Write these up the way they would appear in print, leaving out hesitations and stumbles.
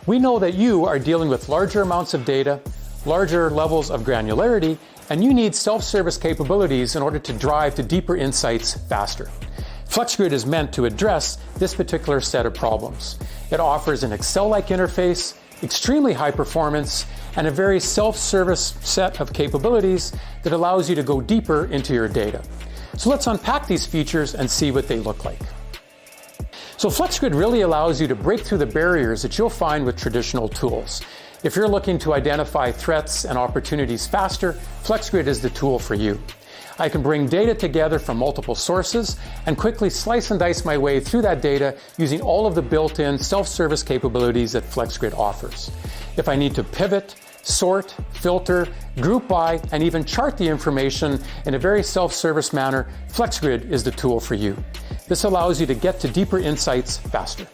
We know that you are dealing with larger amounts of data, larger levels of granularity, and you need self-service capabilities in order to drive to deeper insights faster. FlexGrid is meant to address this particular set of problems. It offers an Excel-like interface, extremely high performance, and a very self-service set of capabilities that allows you to go deeper into your data. So let's unpack these features and see what they look like. So FlexGrid really allows you to break through the barriers that you'll find with traditional tools. If you're looking to identify threats and opportunities faster, FlexGrid is the tool for you. I can bring data together from multiple sources and quickly slice and dice my way through that data using all of the built-in self-service capabilities that FlexGrid offers. If I need to pivot, sort, filter, group by, and even chart the information in a very self-service manner, FlexGrid is the tool for you. This allows you to get to deeper insights faster.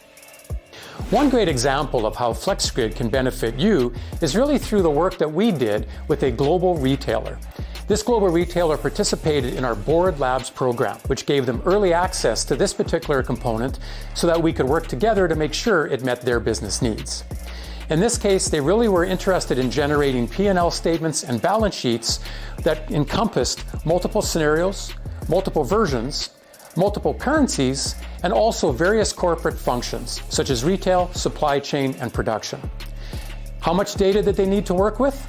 One great example of how FlexGrid can benefit you is really through the work that we did with a global retailer. This global retailer participated in our Board Labs program, which gave them early access to this particular component so that we could work together to make sure it met their business needs. In this case, they really were interested in generating P&L statements and balance sheets that encompassed multiple scenarios, multiple versions, multiple currencies, and also various corporate functions, such as retail, supply chain, and production. How much data did they need to work with?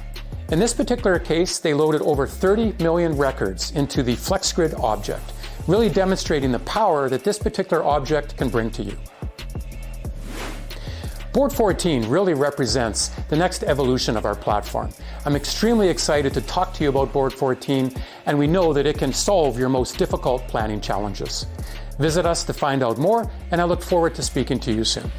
In this particular case, they loaded over 30 million records into the FlexGrid object, really demonstrating the power that this particular object can bring to you. Board 14 really represents the next evolution of our platform. I'm extremely excited to talk to you about Board 14, and we know that it can solve your most difficult planning challenges. Visit us to find out more, and I look forward to speaking to you soon.